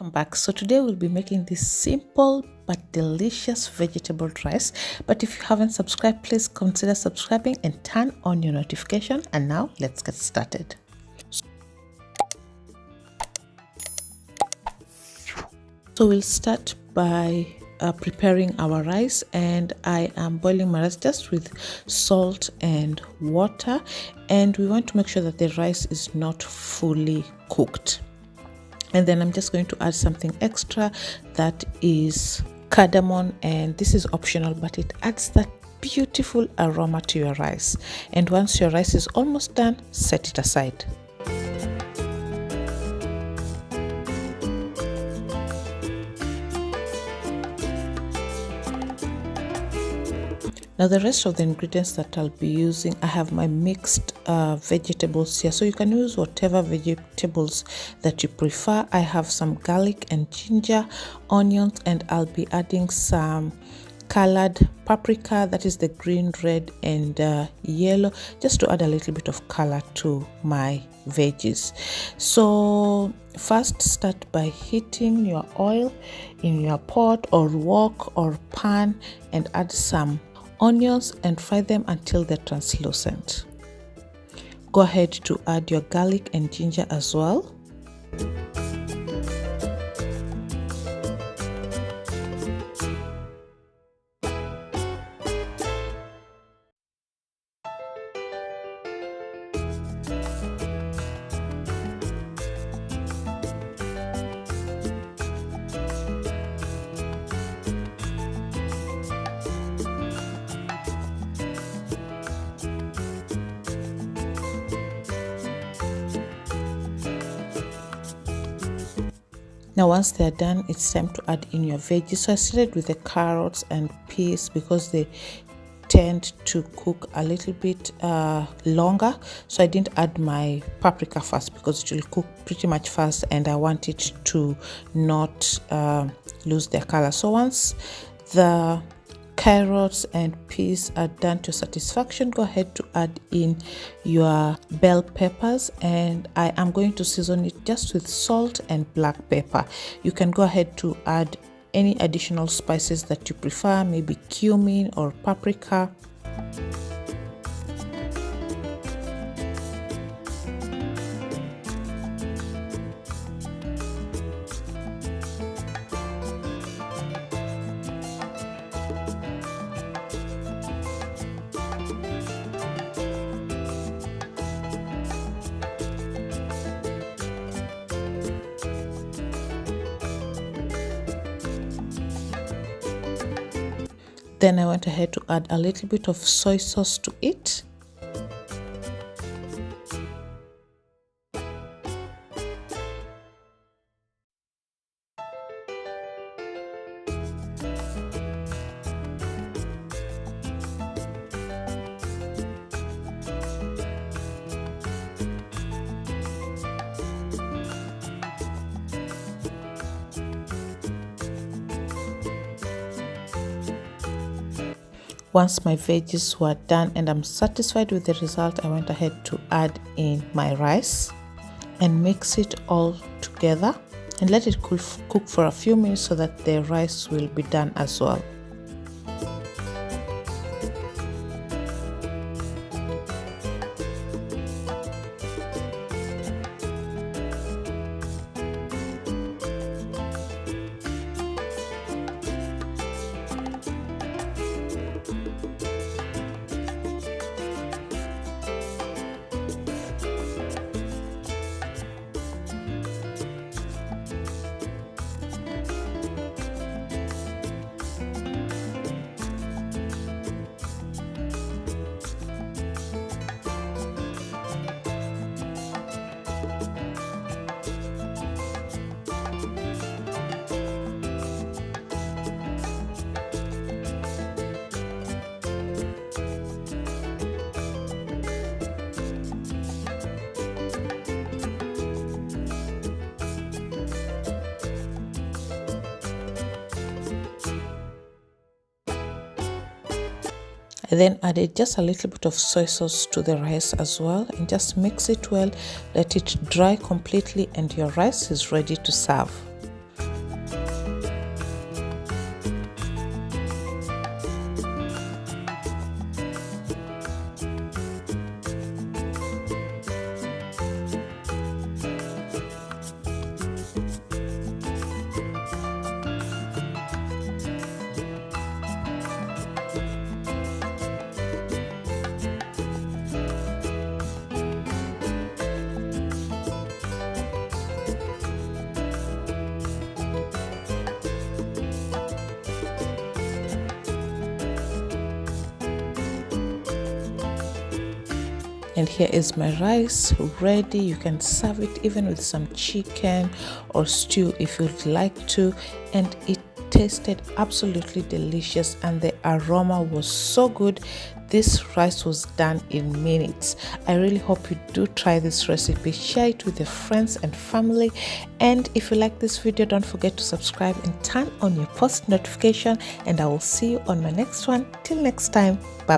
Welcome back. So today we'll be making this simple but delicious vegetable rice. But if you haven't subscribed, please consider subscribing and turn on your notification. And now let's get started. So we'll start by preparing our rice, and I am boiling my rice just with salt and water, and we want to make sure that the rice is not fully cooked. And then I'm just going to add something extra, that is cardamom, and this is optional, but it adds that beautiful aroma to your rice. And once your rice is almost done, set it aside. Now the rest of the ingredients that I'll be using, I have my mixed vegetables here, so you can use whatever vegetables that you prefer. I have some garlic and ginger, onions, and I'll be adding some colored paprika, that is the green, red, and yellow, just to add a little bit of color to my veggies. So first, start by heating your oil in your pot or wok or pan and add some onions and fry them until they're translucent. Go ahead to add your garlic and ginger as well. Now once they're done, it's time to add in your veggies. So I started with the carrots and peas because they tend to cook a little bit longer. So I didn't add my paprika first because it will cook pretty much fast and I want it to not lose their color. So once the carrots and peas are done to satisfaction, go ahead to add in your bell peppers, and I am going to season it just with salt and black pepper. You can go ahead to add any additional spices that you prefer, maybe cumin or paprika. Then I went ahead to add a little bit of soy sauce to it. Once my veggies were done and I'm satisfied with the result, I went ahead to add in my rice and mix it all together and let it cook for a few minutes so that the rice will be done as well. I then added just a little bit of soy sauce to the rice as well, and just mix it well, let it dry completely, and your rice is ready to serve. And here is my rice ready. You can serve it even with some chicken or stew if you'd like to, and it tasted absolutely delicious and the aroma was so good. This rice was done in minutes. I really hope you do try this recipe. Share it with your friends and family, and if you like this video, don't forget to subscribe and turn on your post notification, and I will see you on my next one. Till next time, bye.